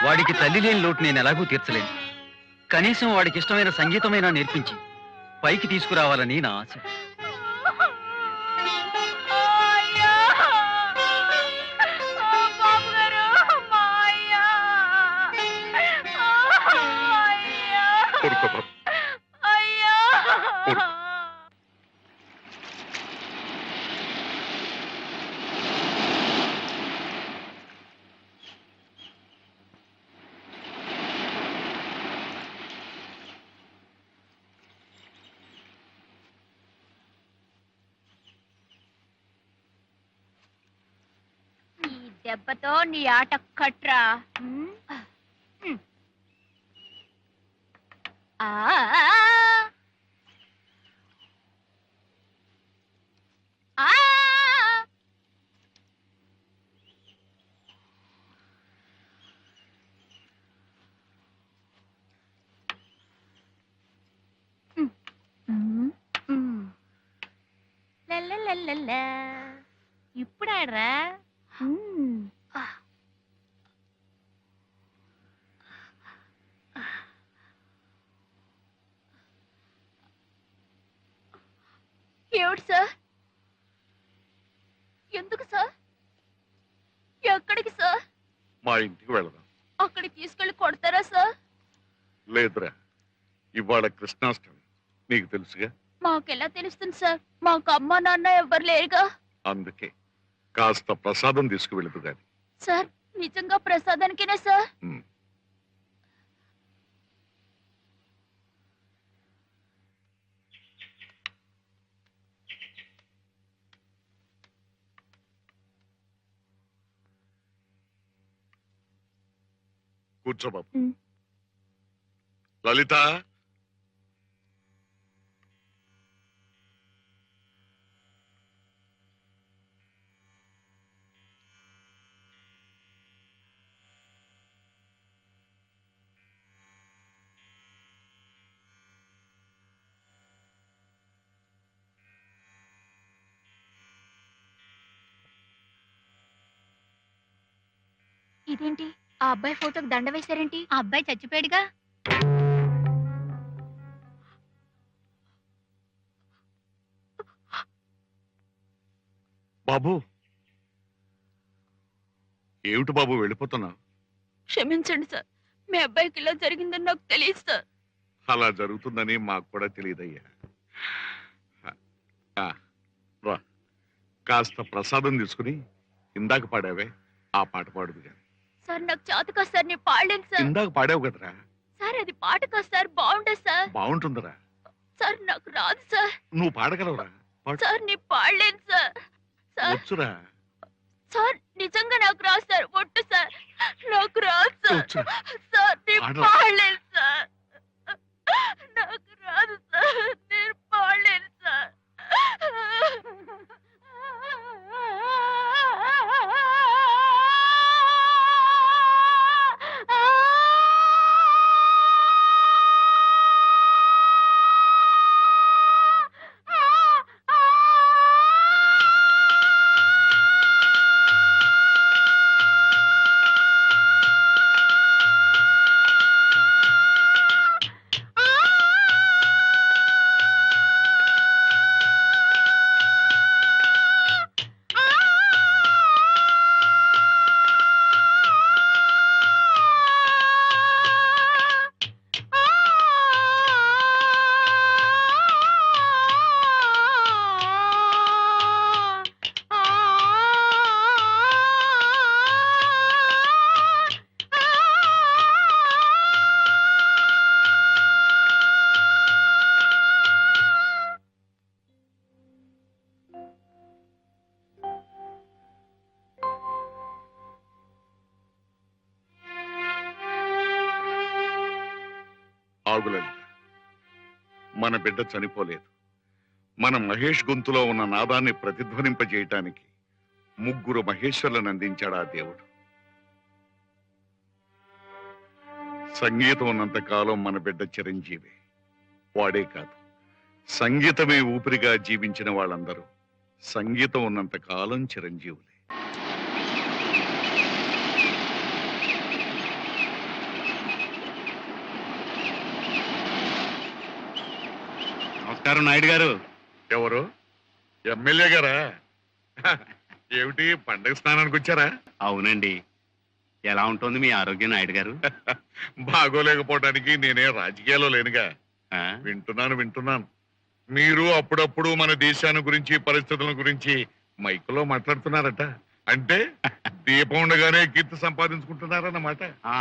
వాడికి తల్లి లేని లోటు నేను ఎలాగూ తీర్చలేను. కనీసం వాడికి ఇష్టమైన సంగీతమైనా నేర్పించి పైకి తీసుకురావాలని నా ఆశ. దెబ్బతో నీ ఆట కట్రా. ఇప్పుడాడ్రా. ఏమిటి సార్? ఎందుకు సార్? ఎక్కడికి సార్? మా ఇంటికి వెళదాం. అక్కడికి తీసుకెళ్లి కొడతారా సార్? లేదురా, ఇవాళ కృష్ణాష్టమి, నీకు తెలుసుగా. మాకెలా తెలుస్తుంది సార్? మాకు అమ్మా నాన్న ఎవ్వరు లేరుగా. అందుకే కాస్త ప్రసాదం తీసుకువెళదు గాని. సార్ నిజంగా ప్రసాదానికేనా సార్? కూర్చో బాబు. లలిత, ఇదేంటి? ఆ అబ్బాయి ఫోటోకి దండ వేశారేంటి? ఆ అబ్బాయి చచ్చిపోయాడుగా. బాబు ఏమిటి బాబు వెళ్ళిపోతున్నా? క్షమించండి సార్, మీ అబ్బాయికి ఇలా జరిగిందని నాకు తెలియదు సార్. అలా జరుగుతుందని మాకు కూడా తెలియదయ్యా. రా, కాస్త ప్రసాదం తీసుకుని ఇందాక పాడావే ఆ పాట పాడుదు గాని. సార్ నాకు చేత కాదు సార్, నేను పాడలేను సార్. ఇందాక పాడావు కదరా. సార్ అది పాట కాదు సార్, బాగుండదు సార్. బాగుంటుందిరా. సార్ నాకు రాదు సార్. నువ్వు పాడగలవురా? సార్ నేను పాడలేను సార్. వచ్చురా. సార్ నిజంగా నాకు రాదు సార్, ఒట్టు సార్, నాకు రాదు సార్. సార్ నేను పాడలేను సార్, నాకు రాదు సార్, నేను పాడలేను సార్. ఆగులేదు, మన బిడ్డ చనిపోలేదు. మన మహేష్ గొంతులో ఉన్న నాదాన్ని ప్రతిధ్వనింపజేయటానికి ముగ్గురు మహేశ్వరులను అందించాడు ఆ దేవుడు. సంగీతం ఉన్నంత కాలం మన బిడ్డ చిరంజీవి. వాడే కాదు, సంగీతమే ఊపిరిగా జీవించిన వాళ్ళందరూ సంగీతం ఉన్నంత కాలం చిరంజీవులే. నమస్కారం నాయుడు గారు. ఎవరు? ఎమ్మెల్యే గారా? ఏమిటి పండగ స్నానానికి వచ్చారా? అవునండి. ఎలా ఉంటుంది మీ ఆరోగ్యం నాయుడు గారు? బాగోలేకపోవడానికి నేనే రాజకీయాల్లో లేనుగా. ఆ? వింటున్నాను. మీరు అప్పుడప్పుడు మన దేశాన్ని గురించి పరిస్థితుల గురించి మైకులో మాట్లాడుతున్నారట. అంటే దీపం ఉండగానే కీర్తి సంపాదించుకుంటున్నారన్నమాట. ఆ,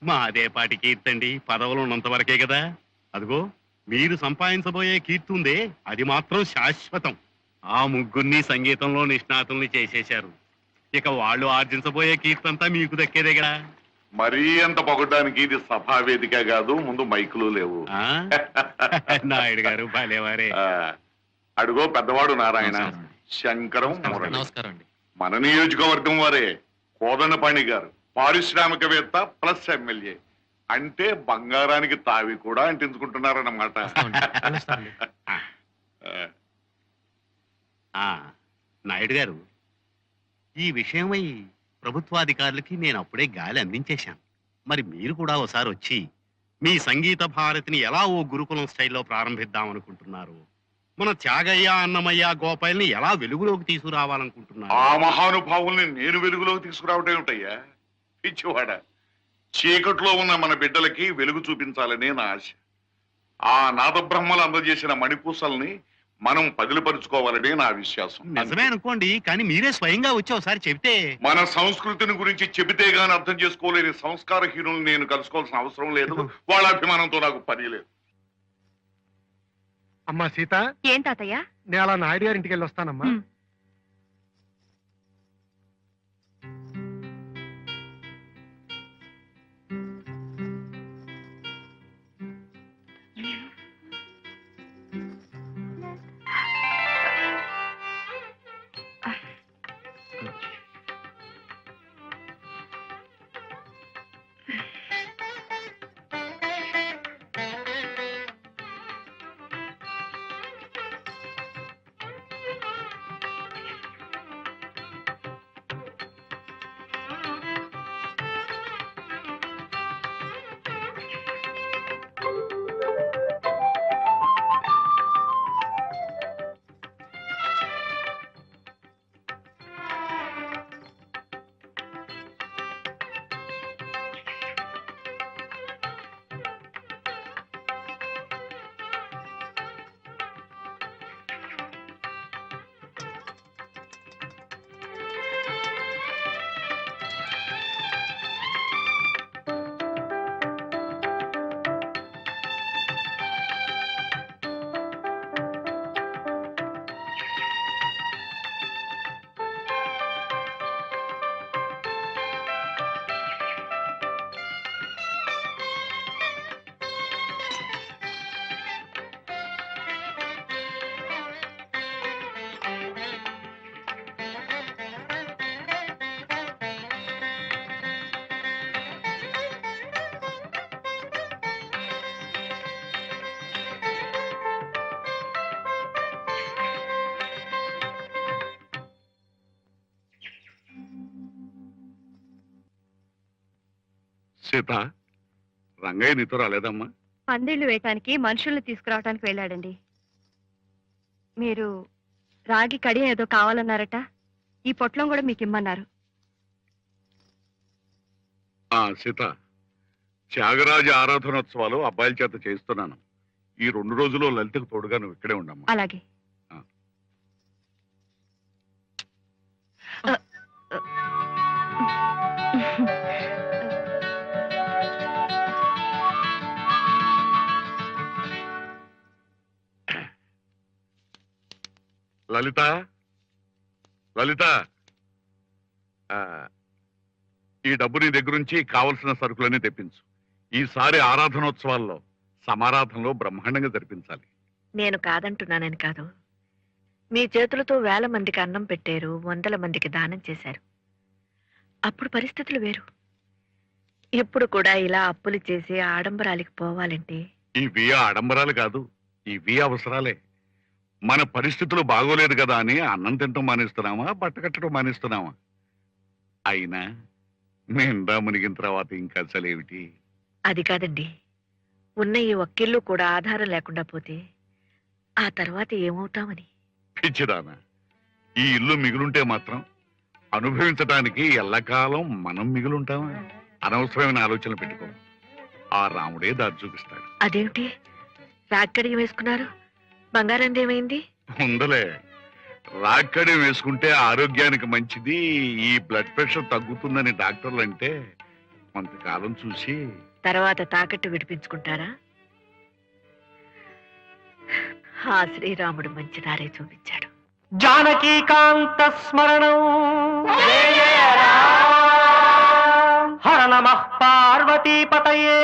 మాదే పాటి కీర్తండి. పదవులు ఉన్నంత వరకే కదా. అదిగో మీరు సంపాదించబోయే కీర్తి ఉందే, అది మాత్రం శాశ్వతం. ఆ ముగ్గురిని సంగీతంలో నిష్ణాతుల్ని చేసేశారు. ఇక వాళ్ళు ఆర్జించబోయే కీర్తి అంతా మీకు దక్కేదే కదా. మరీ అంత పొగడానికి ఇది సభా వేదిక కాదు, ముందు మైకులు లేవు. ఆ? నాయుడు గారు భలేవారే. అడుగో పెద్దవాడు నారాయణ, శంకరం, మురళి. నమస్కారం అండి. మన నియోజకవర్గం వారే కోదండపాణి గారు, పారిశ్రామికవేత్త ప్లస్ ఎమ్మెల్యే. అంటే బంగారానికి తావి కూడా అంటించుకుంటున్నారన్నమాట. ఆ, నాయుడు గారు, ఈ విషయమై ప్రభుత్వాధికారులకి నేను అప్పుడే గాలి అందించేశాను. మరి మీరు కూడా ఒకసారి వచ్చి మీ సంగీత భారతిని ఎలా ఓ గురుకులం స్టైల్లో ప్రారంభిద్దాం అనుకుంటున్నారు, మన త్యాగయ్య, అన్నమయ్య, గోపాల్ని ఎలా వెలుగులోకి తీసుకురావాలనుకుంటున్నారు. ఆ మహానుభావుల్ని నేను వెలుగులోకి తీసుకురావటం ఏమిటయ్యా పిచ్చివాడ? చీకట్లో ఉన్న మన బిడ్డలకి వెలుగు చూపించాలనే నా ఆశ. ఆ నాదబ్రహ్మలు అందజేసిన మణిపూసల్ని మనం పదిలిపరుచుకోవాలనే నా విశ్వాసం. నిజమే అనుకోండి, కానీ మీరే స్వయంగా వచ్చి ఒకసారి చెబితే. మన సంస్కృతిని గురించి చెబితే గాని అర్థం చేసుకోలేని సంస్కారహీనులు నేను కలుసుకోవాల్సిన అవసరం లేదు. వాళ్ళ అభిమానంతో నాకు పని లేదు. అమ్మా సీత, ఏం తాతయ్య? నేను అలా నాయుడు గారి ఇంటికి వెళ్ళి వస్తానమ్మా. సీత, రంగయ్య నీతో రాలేదమ్మా? పందిళ్లు వేయటానికి మనుషుల్ని తీసుకురావటానికి వెళ్ళాడండి. మీరు రాగి కడియం ఏదో కావాలన్నారట, ఈ పొట్లం కూడా మీకు ఇమ్మన్నారు. సీత, త్యాగరాజ ఆరాధనోత్సవాలు అబ్బాయిల చేత చేయిస్తున్నాను. ఈ 2 రోజులు లలితకు తోడుగా నువ్వు ఇక్కడే ఉండమ్మా. అలాగే. లలిత, లలిత, ఈ డబ్బు నీ దగ్గరుంచి కావలసిన సరుకులన్నీ తెప్పించు. ఈసారి ఆరాధనోత్సవాల్లో సమారాధనలో బ్రహ్మాండంగా జరిపించాలి. నేను కాదంటున్నానని కాదు. మీ చేతులతో 1000 మందికి అన్నం పెట్టారు, 100 మందికి దానం చేశారు. అప్పుడు పరిస్థితులు వేరు. ఇప్పుడు కూడా ఇలా అప్పులు చేసి ఆడంబరాలకి పోవాలంటే ఇవి ఆడంబరాలు కాదు, ఇవి అవసరాలే. మన పరిస్థితులు బాగోలేదు కదా అని అన్నం తింటం మానేస్తున్నామా, బట్ట కట్టడం మానేస్తున్నామా? అయినా నిండా మునిగిన తర్వాత ఇంకా అసలేమిటి? అది కాదండి. ఉన్న ఈ ఒక్కిళ్ళు కూడా ఆధారం లేకుండా పోతే ఆ తర్వాత ఏమవుతామని. పిచ్చిదానా, ఈ ఇల్లు మిగులుంటే మాత్రం అనుభవించడానికి ఎల్లకాలం మనం మిగులుంటామా? అనవసరమైన ఆలోచనలు పెట్టుకో. ఆ రాముడే దారి చూపిస్తాడు. అదేమిటి రాక్కడికి వేసుకున్నారు? బంగారం ఏమైంది? ఉందలే, రాక్కడి వేసుకుంటే ఆరోగ్యానికి మంచిది, ఈ బ్లడ్ ప్రెషర్ తగ్గుతుందని డాక్టర్లు అంటే కొంతకాలం చూసి తర్వాత తాకట్టు విడిపించుకుంటారా? ఆ శ్రీరాముడు మంచి దారే చూపించాడు. జానకీకాంత స్మరణం హర నమః పార్వతీపతయే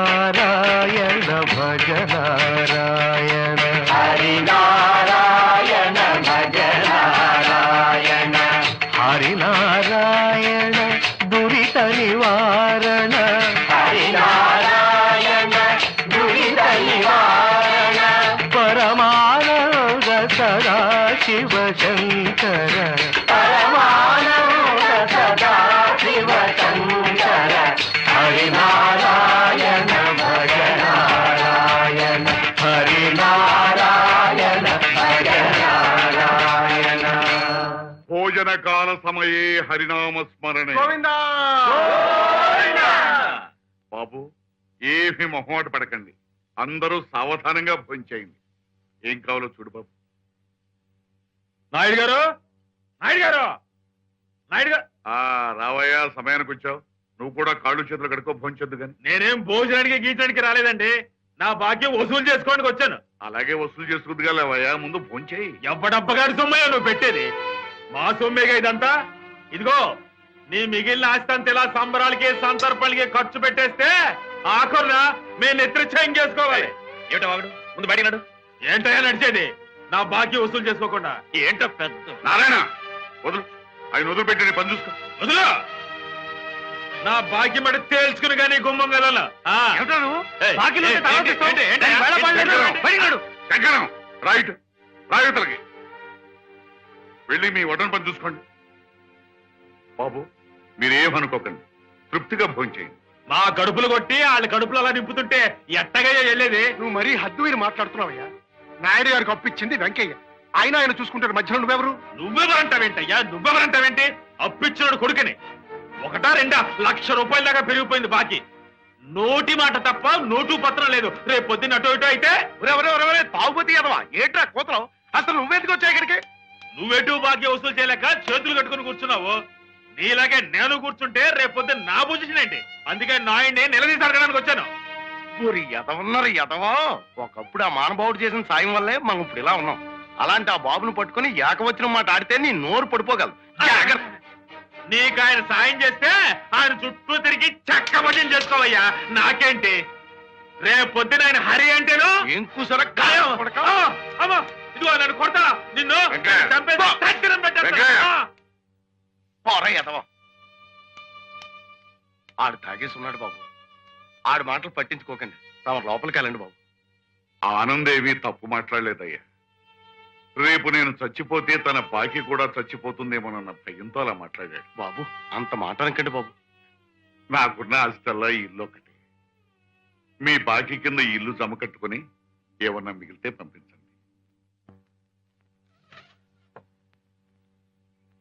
హరినారాయణ భజ నారాయణ హరినారాయణ భజ నారాయణ హరినారాయణ దురిత నివారణ హరినారాయణ దురిత నివారణ పరమానంద సదా శివ శంకర పరమానంద సదా శివ శంకర హరినారాయణ భజ నారాయణ హరినారాయణ భజ నారాయణ భోజన కాల సమయే హరినామ స్మరణే. బాబు, ఏమి మొహమాట పడకండి, అందరూ సావధానంగా భోంచేయండి. ఏం కావాలో చూడు బాబు. నాయుడు గారు, నాయుడు గారు, నాయుడు గారు. రావయ్యా, సమయానికి వచ్చావు. నువ్వు కూడా కాళ్ళు చేతులు కడుక్కో, భోంచొద్దు గాని. నేనేం భోజనానికి గీచడానికి రాలేదండి, నా భాగ్యం వసూలు చేసుకోవడానికి వచ్చాను. అలాగే వసూలు చేసుకుందిగా లేవయ్యా, ముందు భోంచేయి. ఎవ్వడబ్బగారి సొమ్మయ్యా నువ్వు పెట్టేది? మా సొమ్మేగా ఇదంతా. ఇదిగో, నీ మిగిలిన ఆస్తి అంతా ఇలా సంబరాలకి సంతర్పణలకి ఖర్చు పెట్టేస్తే ఆఖరున మేము నెత్తిచ్చాయం చేసుకోవాలి. ఏమిటో వాడు ముందు బయట నడు. ఏంటయ్యా నడిచేది? నా బాకీ వసూలు చేసుకోకుండా. ఏంటో పెద్ద నారాయణ, వదులు, ఆయన వదిలిపెట్టి పని చూసుకో. వదులు, నా భాగ్యం అంటే తేల్చుకుని కానీ గుమ్మం వెళ్ళాల. శంకరం, రైట్, రాయుతలకి వెళ్ళి మీ వడ్డన పని చూసుకోండి. బాబు, మీరేమనుకోకండి, తృప్తిగా భోంచేయండి. మా కడుపులు కొట్టి వాళ్ళ కడుపులు అలా నింపుతుంటే ఎట్టగా వెళ్ళేది? నువ్వు మరీ హద్దు మీరు మాట్లాడుతున్నావయ్యా. నాయుడు గారికి అప్పిచ్చింది వెంకయ్య, ఆయన చూసుకుంటాడు, మధ్యలో నువ్వెవరు? నువ్వెవరంటావేంటయ్యా? నువ్వెవరంటావేంటి? అప్పిచ్చినాడు కొడుకుని. 1-2 లక్ష రూపాయల దాకా పెరిగిపోయింది బాకీ. నోటి మాట తప్ప నోటు పత్రం లేదు. రేపు పొద్దున్న అటో ఇటో అయితే తాగుబోతీ అదవా ఏట్రా కోతలం? అసలు నువ్వెందుకు వచ్చావు ఇక్కడికి? నువ్వెటు బాకీ వసూలు చేయలేక చేతులు కట్టుకుని కూర్చున్నావు. నీలాగే నేను కూర్చుంటే రేపు పొద్దున్న నా పొజిషన్ ఏంటి? అందుకే నాయుడిని నిలదీసి అడగడానికి వచ్చాను. ఊరి ఎదవన్నారు ఎదవా. ఒకప్పుడు ఆ మానబావుడు చేసిన సాయం వల్లే మనం ఇప్పుడు ఇలా ఉన్నాం. అలాంటి ఆ బాబును పట్టుకుని ఏకవచనం మాట ఆడితే నీ నోరు పడిపోగలదు. నీకు ఆయన సాయం చేస్తే ఆయన చుట్టూ తిరిగి చెక్క భజన చేసుకోవయ్యా. నాకేంటి? రేపు పొద్దున ఆయన హరి అంటేను ఏం కూసర ఇదిగో నన్ను కొడతా, నిన్ను వెంకయ్య. చంపేసి తక్కినం పెట్టేస్తా. వెంకయ్య. పోరా ఎదవా. ఆడు తాగేసి ఉన్నాడు బాబు. ఆడు మాటలు పట్టించుకోకండి, తమ లోపలికి వెళ్ళండి బాబు. ఆనందేవి తప్పు మాట్లాడలేదయ్యా. రేపు నేను చచ్చిపోతే తన బాకీ కూడా చచ్చిపోతుందేమోనన్న భయంతో అలా మాట్లాడాడు. బాబు అంత మాట అనకండి బాబు. నాకున్న ఆస్తల్లా ఈ ఇల్లు ఒకటి. మీ బాకీ కింద ఈ ఇల్లు జమ కట్టుకుని ఏమన్నా మిగిలితే పంపించండి.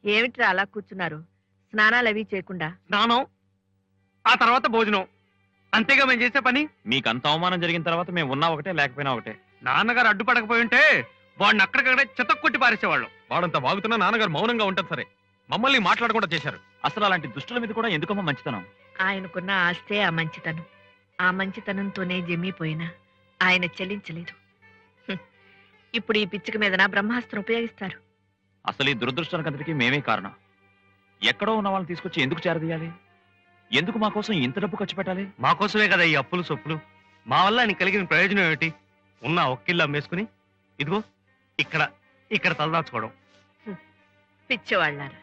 ఏమిట్రా అలా కూర్చున్నారు? స్నానాలు అవి చేయకుండా. స్నానం, ఆ తర్వాత భోజనం, అంతేగా మేము చేసే పని. మీకంత అవమానం జరిగిన తర్వాత మేము ఉన్నా ఒకటే లేకపోయినా ఒకటే. నాన్నగారు అడ్డుపడకపోయి ఉంటే వాడిని అక్కడికక్కడే చితక్కొట్టి పారేసేవాళ్ళం. వాడంతా వాగుతున్నా నాన్నగారు మౌనంగా ఉంటారు. సరే, మమ్మల్ని మాట్లాడకుండా చేశారు. అసలు అలాంటి దుష్టుల మీద కూడా ఎందుకమ్మా మంచితనం? ఆయనకున్న ఆస్తే ఆ మంచితనం. ఆ మంచితనంతోనే జమ్మిపోయినా ఆయన చెల్లించలేదు. ఇప్పుడు ఈ పిచ్చిక మీదన బ్రహ్మాస్త్రం ఉపయోగిస్తారు. అసలు ఈ దురదృష్టానికి అంతటికీ మేమే కారణం. ఎక్కడో ఉన్న వాళ్ళని తీసుకొచ్చి ఎందుకు చేరదీయాలి? ఎందుకు మా కోసం ఇంత డబ్బు ఖర్చు పెట్టాలి? మా కోసమే కదా ఈ అప్పులు సొప్పులు. మా వల్ల నీకు కలిగిన ప్రయోజనం ఏమిటి? ఉన్న ఒక్కిళ్ళు అమ్మేసుకుని ఇదిగో ఇక్కడ తలదాచుకోవడం. పిచ్చివాళ్ళారా,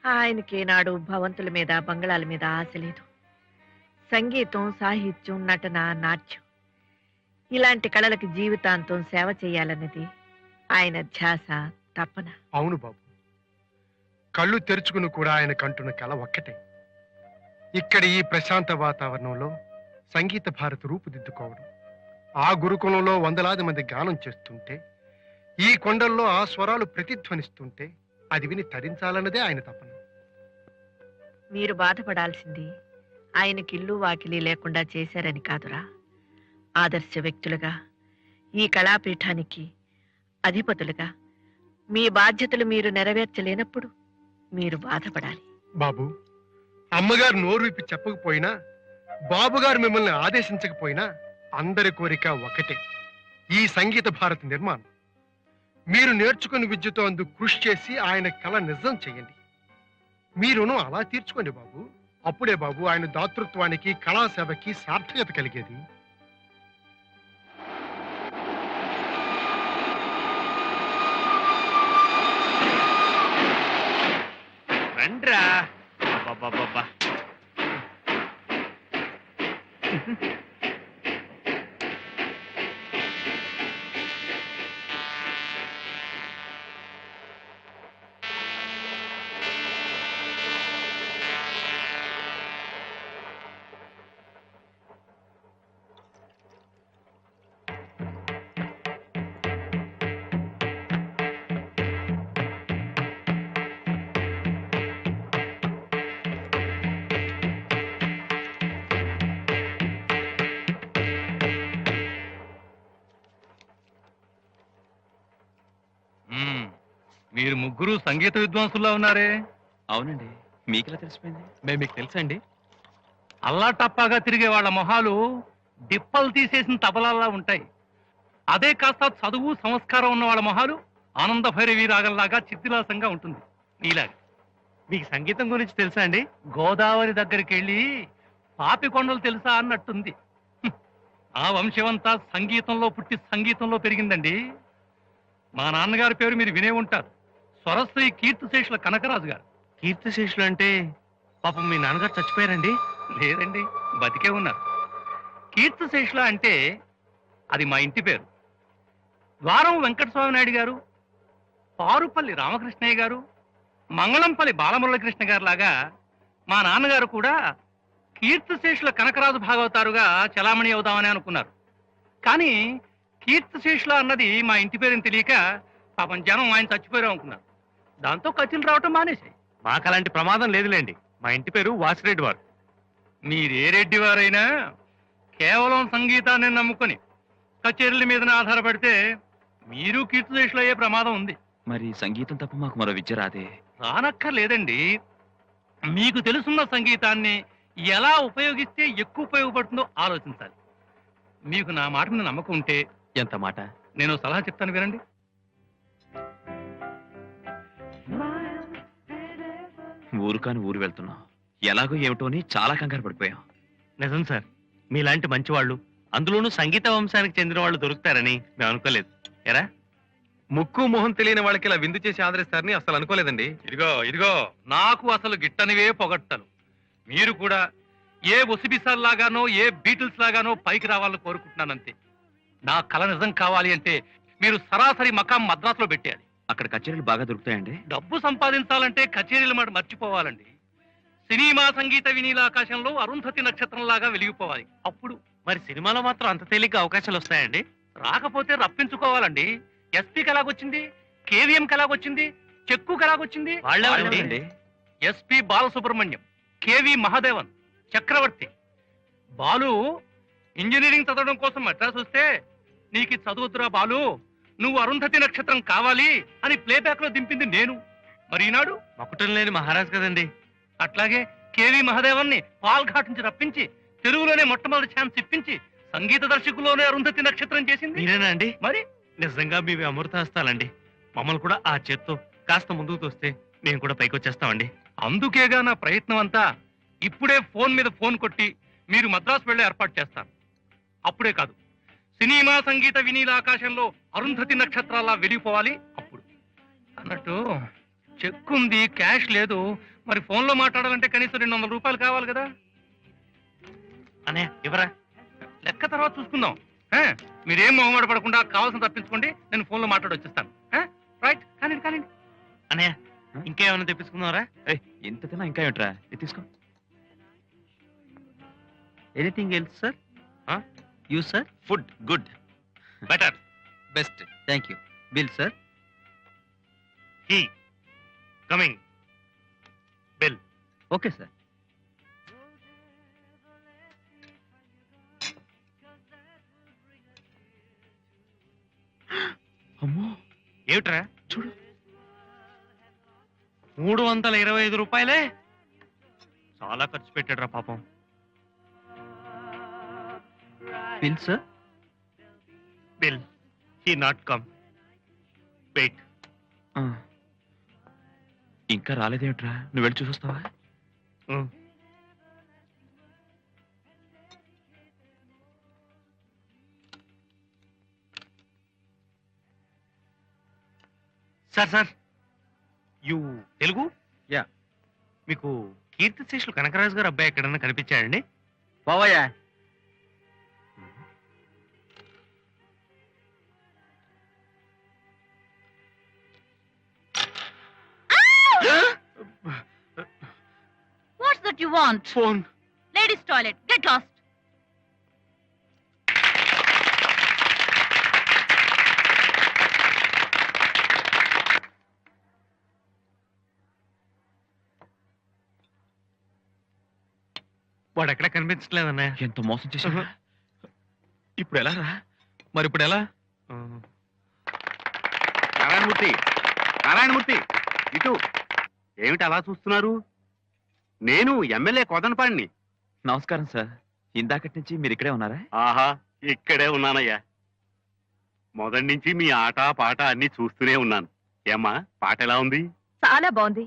ఆయనకేనాడు భవంతుల మీద బంగళాల మీద ఆశ లేదు. సంగీతం, సాహిత్యం, నటన, నాట్యం ఇలాంటి కళలకి జీవితాంతం సేవ చేయాలన్నది ఆయన ధ్యాస, తపన. అవును బాబు, కళ్ళు తెరుచుకుని కూడా ఆయన కంటున్న కల ఒక్కటే. ఇక్కడ ఈ ప్రశాంత వాతావరణంలో సంగీత భారతి రూపుదిద్దుకోవడం, ఆ గురుకులంలో వందలాది మంది గానం చేస్తుంటే, ఈ కొండల్లో ఆ స్వరాలు ప్రతిధ్వనిస్తుంటే అది విని తరించాలన్నదే ఆయన తపన. మీరు బాధపడాల్సింది ఆయనకి ఇల్లు వాకిలి లేకుండా చేశారని కాదురా. ఆదర్శ వ్యక్తులుగా ఈ కళాపీఠానికి అధిపతులుగా మీ బాధ్యతలు మీరు నెరవేర్చలేనప్పుడు మీరు బాధపడాలి. బాబు, అమ్మగారు నోరు విప్పి చెప్పకపోయినా, బాబుగారు మిమ్మల్ని ఆదేశించకపోయినా అందరి కోరిక ఒకటే, ఈ సంగీత భారతి నిర్మాణం. మీరు నేర్చుకుని విద్యతో అందుకు కృషి చేసి ఆయన కళ నిజం చెయ్యండి. మీ రుణం అలా తీర్చుకోండి బాబు. అప్పుడే బాబు ఆయన దాతృత్వానికి, కళాసేవకి సార్థకత కలిగేది. రండ్రా. అబ్బబ్బబ్బబ్బా. మీరు ముగ్గురు సంగీత విద్వాంసుల్లా ఉన్నారే. అవునండి, మీకెలా తెలిసిపోయింది? మేము మీకు తెలుసండి. అల్లా టప్పాగా తిరిగే వాళ్ళ మొహాలు డిప్పలు తీసేసిన తబలాల్లా ఉంటాయి. అదే కాస్త చదువు సంస్కారం ఉన్న వాళ్ళ మొహాలు ఆనంద భైరవి రాగంలాగా చిత్తిలాసంగా ఉంటుంది నీలాగా. మీకు సంగీతం గురించి తెలుసా అండి? గోదావరి దగ్గరికి వెళ్ళి పాపి కొండలు తెలుసా అన్నట్టుంది. ఆ వంశమంతా సంగీతంలో పుట్టి సంగీతంలో పెరిగిందండి. మా నాన్నగారి పేరు మీరు వినే ఉంటారు, స్వరశ్రీ కీర్తిశేషుల కనకరాజు గారు. కీర్తిశేషులు అంటే పాపం మీ నాన్నగారు చచ్చిపోయారండి? లేదండి, బతికే ఉన్నారు. కీర్తిశేషుల అంటే అది మా ఇంటి పేరు. ద్వారం వెంకటస్వామి నాయుడు గారు, పారుపల్లి రామకృష్ణయ్య గారు, మంగళంపల్లి బాలమురళీకృష్ణ గారు లాగా మా నాన్నగారు కూడా కీర్తిశేషుల కనకరాజు భాగవతారుగా చలామణి అవుదామని అనుకున్నారు. కానీ కీర్తిశేషుల అన్నది మా ఇంటి పేరుని తెలియక పాపం జనం ఆయన చచ్చిపోయారు అనుకున్నారు. దాంతో కథలు రావటం మానేశాయి. మాకు అలాంటి ప్రమాదం లేదులేండి. మా ఇంటి పేరు వాసిరెడ్డి వారు. మీరే రెడ్డి వారైనా కేవలం సంగీతాన్ని నమ్ముకొని కచేరీల మీదనే ఆధారపడితే మీరు కీర్తిశేషులు అయ్యే ప్రమాదం ఉంది. మరి సంగీతం తప్ప మాకు మరో విద్య రాదే? రానక్కర్లేదండి. మీకు తెలుసున్న సంగీతాన్ని ఎలా ఉపయోగిస్తే ఎక్కువ ఉపయోగపడుతుందో ఆలోచించాలి. మీకు నా మాట మీద నమ్మకం ఉంటే, ఎంత మాట? నేను సలహా చెప్తాను వినండి. ఊరు కాని ఊరు వెళ్తున్నాం, ఎలాగో ఏమిటో అని చాలా కంగారు పడిపోయాం. నిజం సార్, మీలాంటి మంచి వాళ్ళు, అందులోనూ సంగీత వంశానికి చెందిన వాళ్ళు దొరుకుతారని మేము అనుకోలేదు. ఎరా, ముక్కు మొహం తెలియని వాళ్ళకి ఇలా విందు చేసి ఆదరిస్తారని అసలు అనుకోలేదండి. ఇదిగో నాకు అసలు గిట్టనివే పొగట్టలు. మీరు కూడా ఏ ఒసిబిసాల్ లాగానో ఏ బీటిల్స్ లాగానో పైకి రావాలని కోరుకుంటున్నానంతే. నా కళ నిజం కావాలి అంటే మీరు సరాసరి మకాం మద్రాసులో పెట్టేయాలి. అక్కడ కచేరీలు బాగా దొరుకుతాయండి? డబ్బు సంపాదించాలంటే కచేరీలు మాట మర్చిపోవాలండి. సినిమా సంగీత వినీల ఆకాశంలో అరుంధతి నక్షత్రం లాగా వెలిగిపోవాలి. అప్పుడు మరి సినిమాలో మాత్రం అంత తేలిక అవకాశాలు వస్తాయండి? రాకపోతే రప్పించుకోవాలండి. ఎస్పీకి ఎలాగొచ్చింది, కేవీఎంకి ఎలాగొచ్చింది, చెక్కుకి ఎలాగొచ్చింది? వాళ్ళే ఎస్పీ బాలసుబ్రహ్మణ్యం, కేవీ మహాదేవన్, చక్రవర్తి. బాలు ఇంజనీరింగ్ చదవడం కోసం మద్రాసు వస్తే, నీకు చదువుతురా బాలు, నువ్వు అరుంధతి నక్షత్రం కావాలి అని ప్లేబ్యాక్ లో దింపింది నేను. మరి ఈనాడు మకుటం లేని మహారాజు కదండి. అట్లాగే కేవీ మహాదేవన్ని పాల్ఘాట్ నుంచి రప్పించి తెలుగులోనే మొట్టమొదటి ఛాన్స్ ఇప్పించి సంగీత దర్శకులోనే అరుంధతి నక్షత్రం చేసింది మీరేనా అండి? మరి నిజంగా మీవి అమృతాస్తాలండి. మమ్మల్ని కూడా ఆ చేత్తో కాస్త ముందుకు తోస్తే మేము కూడా పైకి వచ్చేస్తామండి. అందుకేగా నా ప్రయత్నం అంతా. ఇప్పుడే ఫోన్ మీద ఫోన్ కొట్టి మీరు మద్రాసు వెళ్ళే ఏర్పాటు చేస్తాను. అప్పుడే కాదు, సినిమా సంగీత వినీల ఆకాశంలో అరుంధతి నక్షత్రాల్లా వెలిగిపోవాలి. అప్పుడు అన్నట్టు చెక్ ఉంది, క్యాష్ లేదు. మరి ఫోన్లో మాట్లాడాలంటే కనీసం 200 రూపాయలు కావాలి కదా. అనే ఇవరా, లెక్క తర్వాత చూసుకుందాం. మీరేం మొహమాట పడకుండా కావాల్సిన తప్పించుకోండి, నేను ఫోన్లో మాట్లాడి వచ్చేస్తాను. రైట్, కానీ అనే ఇంకేమైనా తెప్పించుకుందాంరా? ఇంత తిన్నా ఇంకా ఏంట్రా ఇది తీసుకో. Anything else sir? You sir? Food good. Better. Best. Thank you. Bill sir. He coming. Bill. Okay sir. అమ్మో ఏమిట్రా చూడు, 325 రూపాయలే. చాలా ఖర్చు పెట్టాడురా పాపం. Bill sir. Bill. He not come. Wait. ఇంకా రాలేదేమిట్రా? నువ్వు వెళ్ళి చూసొస్తావా? Sir sir, you Telugu? Yeah. మీకు కీర్తిశేషులు కనకరాజు గారు అబ్బాయి ఎక్కడన్నా కనిపించాడండి? బావయ్యా. What's that you want? Phone. Ladies' toilet. Get lost. వాడు ఎక్కడ కనిపించట్లేదన్నా. ఎంత మోసం చేశావు. ఇప్పుడు ఎలా రా? మరి ఇప్పుడు ఎలా? నారాయణమూర్తి, నారాయణమూర్తి, ఇటు. ఏమిటి అలా చూస్తున్నారు? నేను ఎమ్మెల్యే కోదనపాడిని. నమస్కారం సార్. ఇందాకటి నుంచి మీరు ఇక్కడే ఉన్నారా? ఆహా, ఇక్కడే ఉన్నానయ్యా. మొదటి నుంచి మీ ఆట పాట అన్ని చూస్తూనే ఉన్నాను. ఏమ్మా, పాట ఎలా ఉంది? చాలా బాగుంది.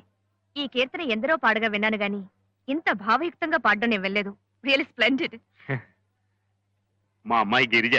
ఈ కీర్తన ఎందరో పాడగా విన్నాను గాని ఇంత భావయుక్తంగా పాడడం నేను వెళ్ళలేదు. Real splendid. మా అమ్మాయి గిరిజ